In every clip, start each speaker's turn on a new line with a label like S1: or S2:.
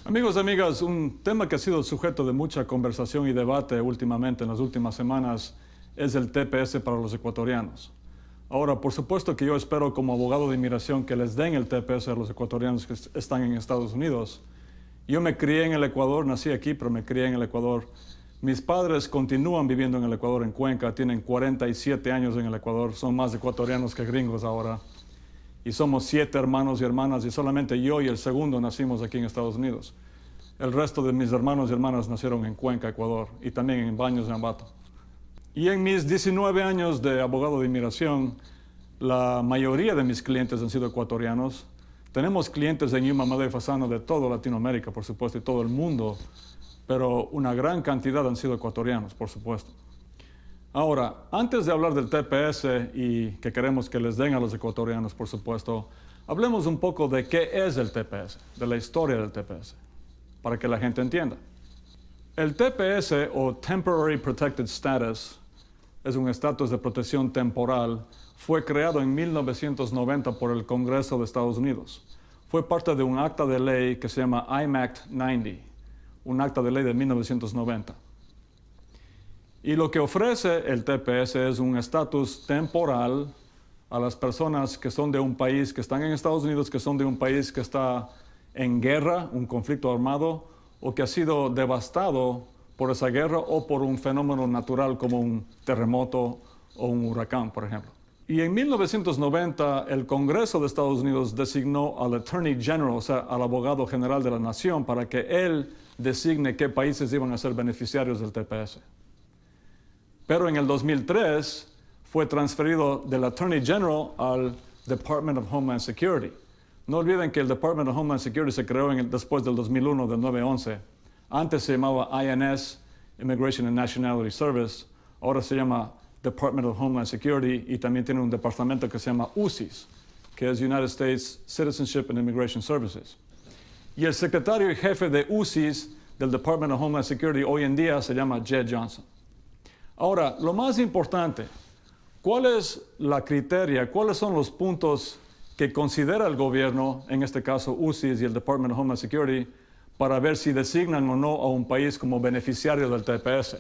S1: Amigos y amigas, un tema que ha sido sujeto de mucha conversación y debate últimamente, en las últimas semanas, es el TPS para los ecuatorianos. Ahora, por supuesto que yo espero como abogado de inmigración que les den el TPS a los ecuatorianos que están en Estados Unidos. Yo me crié en el Ecuador, nací aquí, pero me crié en el Ecuador. Mis padres continúan viviendo en el Ecuador, en Cuenca, tienen 47 años en el Ecuador, son más ecuatorianos que gringos ahora. Y somos 7 hermanos y hermanas, y solamente yo y el segundo nacimos aquí en Estados Unidos. El resto de mis hermanos y hermanas nacieron en Cuenca, Ecuador, y también en Baños de Ambato. Y en mis 19 años de abogado de inmigración, la mayoría de mis clientes han sido ecuatorianos. Tenemos clientes en Yuma, Madrid, Fasano de toda Latinoamérica, por supuesto, y todo el mundo, pero una gran cantidad han sido ecuatorianos, por supuesto. Ahora, antes de hablar del TPS y que queremos que les den a los ecuatorianos, por supuesto, hablemos un poco de qué es el TPS, de la historia del TPS, para que la gente entienda. El TPS, o Temporary Protected Status, es un estatus de protección temporal, fue creado en 1990 por el Congreso de Estados Unidos. Fue parte de un acta de ley que se llama IMACT 90, un acta de ley de 1990. Y lo que ofrece el TPS es un estatus temporal a las personas que son de un país, que están en Estados Unidos, que son de un país que está en guerra, un conflicto armado, o que ha sido devastado por esa guerra o por un fenómeno natural como un terremoto o un huracán, por ejemplo. Y en 1990 el Congreso de Estados Unidos designó al Attorney General, o sea, al abogado general de la nación, para que él designe qué países iban a ser beneficiarios del TPS. Pero en el 2003 fue transferido del Attorney General al Department of Homeland Security. No olviden que el Department of Homeland Security se creó después del 2001, del 9/11. Antes se llamaba INS, Immigration and Nationality Service. Ahora se llama Department of Homeland Security y también tiene un departamento que se llama UCIS, que es United States Citizenship and Immigration Services. Y el secretario y jefe de UCIS del Department of Homeland Security hoy en día se llama Jed Johnson. Ahora, lo más importante, ¿cuál es la criteria, cuáles son los puntos que considera el gobierno, en este caso UCIS y el Department of Homeland Security, para ver si designan o no a un país como beneficiario del TPS?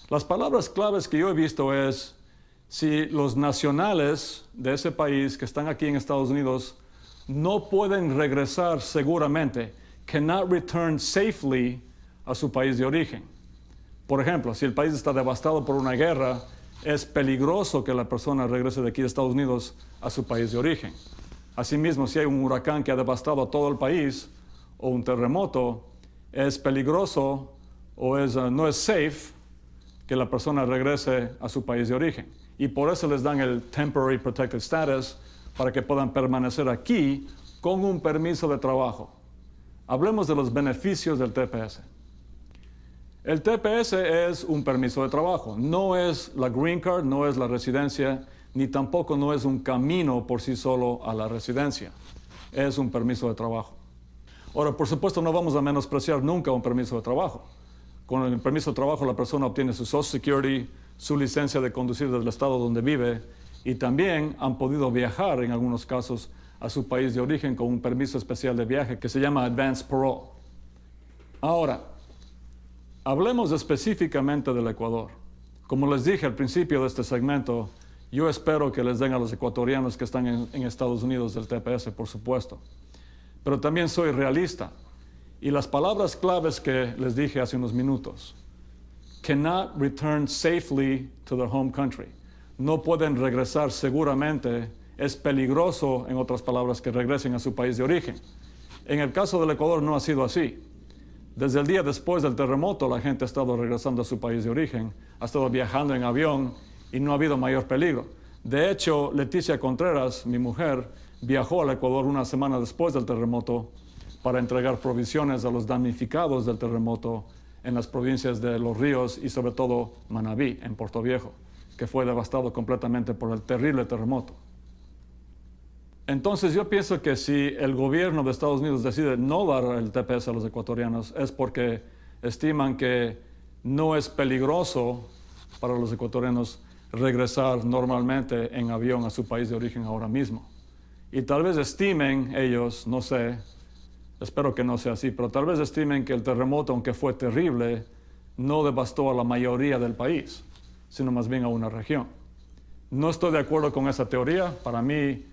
S1: Las palabras claves que yo he visto es si los nacionales de ese país que están aquí en Estados Unidos no pueden regresar seguramente, cannot return safely a su país de origen. Por ejemplo, si el país está devastado por una guerra, es peligroso que la persona regrese de aquí de Estados Unidos a su país de origen. Asimismo, si hay un huracán que ha devastado a todo el país o un terremoto, es peligroso o no es safe que la persona regrese a su país de origen. Y por eso les dan el Temporary Protected Status para que puedan permanecer aquí con un permiso de trabajo. Hablemos de los beneficios del TPS. El TPS es un permiso de trabajo, no es la green card, no es la residencia, ni tampoco no es un camino por sí solo a la residencia. Es un permiso de trabajo. Ahora, por supuesto, no vamos a menospreciar nunca un permiso de trabajo. Con el permiso de trabajo la persona obtiene su Social Security, su licencia de conducir del estado donde vive y también han podido viajar en algunos casos a su país de origen con un permiso especial de viaje que se llama Advance Parole. Ahora, hablemos específicamente del Ecuador. Como les dije al principio de este segmento, yo espero que les den a los ecuatorianos que están en Estados Unidos del TPS, por supuesto. Pero también soy realista. Y las palabras claves que les dije hace unos minutos, cannot return safely to their home country. No pueden regresar seguramente, es peligroso, en otras palabras, que regresen a su país de origen. En el caso del Ecuador no ha sido así. Desde el día después del terremoto, la gente ha estado regresando a su país de origen, ha estado viajando en avión y no ha habido mayor peligro. De hecho, Leticia Contreras, mi mujer, viajó al Ecuador una semana después del terremoto para entregar provisiones a los damnificados del terremoto en las provincias de Los Ríos y sobre todo Manabí, en Puerto Viejo, que fue devastado completamente por el terrible terremoto. Entonces yo pienso que si el gobierno de Estados Unidos decide no dar el TPS a los ecuatorianos es porque estiman que no es peligroso para los ecuatorianos regresar normalmente en avión a su país de origen ahora mismo. Y tal vez estimen ellos, no sé, Espero que no sea así, pero tal vez estimen que el terremoto, aunque fue terrible, no devastó a la mayoría del país, sino más bien a una región. No estoy de acuerdo con esa teoría. Para mí,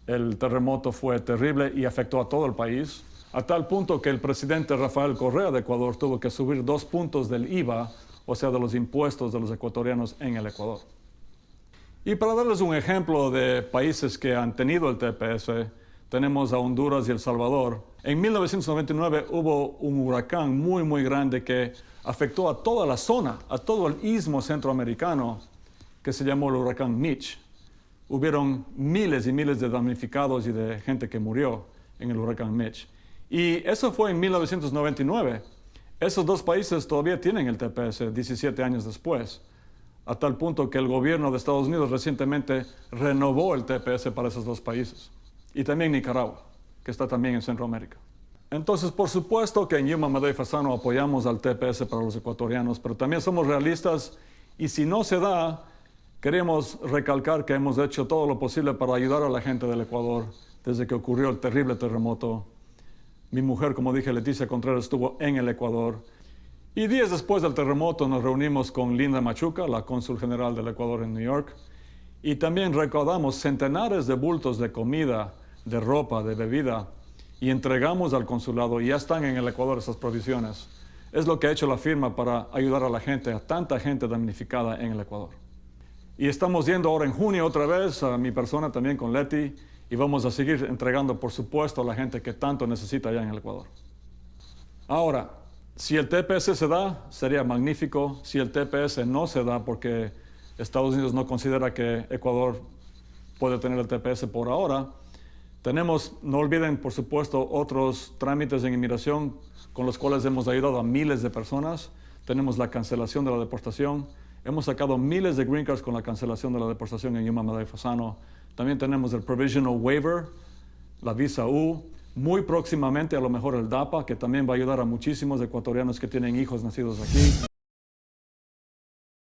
S1: el terremoto fue terrible y afectó a todo el país, a tal punto que el presidente Rafael Correa de Ecuador tuvo que subir 2 puntos del IVA, o sea, de los impuestos de los ecuatorianos en el Ecuador. Y para darles un ejemplo de países que han tenido el TPS, tenemos a Honduras y El Salvador. En 1999 hubo un huracán muy grande que afectó a toda la zona, a todo el istmo centroamericano, que se llamó el huracán Mitch. Hubieron miles y miles de damnificados y de gente que murió en el huracán Mitch. Y eso fue en 1999. Esos 2 países todavía tienen el TPS 17 años después, a tal punto que el gobierno de Estados Unidos recientemente renovó el TPS para esos 2 países. Y también Nicaragua, que está también en Centroamérica. Entonces, por supuesto que en Yuma, Madero y Fasano apoyamos al TPS para los ecuatorianos, pero también somos realistas y si no se da, queremos recalcar que hemos hecho todo lo posible para ayudar a la gente del Ecuador desde que ocurrió el terrible terremoto. Mi mujer, como dije, Leticia Contreras, estuvo en el Ecuador. Y días después del terremoto nos reunimos con Linda Machuca, la cónsul general del Ecuador en New York, y también recaudamos centenares de bultos de comida, de ropa, de bebida, y entregamos al consulado y ya están en el Ecuador esas provisiones. Es lo que ha hecho la firma para ayudar a la gente, a tanta gente damnificada en el Ecuador. Y estamos yendo ahora en junio otra vez, a mi persona también con Leti, y vamos a seguir entregando, por supuesto, a la gente que tanto necesita allá en el Ecuador. Ahora, si el TPS se da, sería magnífico. Si el TPS no se da porque Estados Unidos no considera que Ecuador puede tener el TPS por ahora, tenemos, no olviden, por supuesto, otros trámites en inmigración con los cuales hemos ayudado a miles de personas. Tenemos la cancelación de la deportación. Hemos sacado miles de green cards con la cancelación de la deportación en Yuma, Madero y Fasano. También tenemos el Provisional Waiver, la Visa U. Muy próximamente, a lo mejor el DAPA, que también va a ayudar a muchísimos ecuatorianos que tienen hijos nacidos aquí.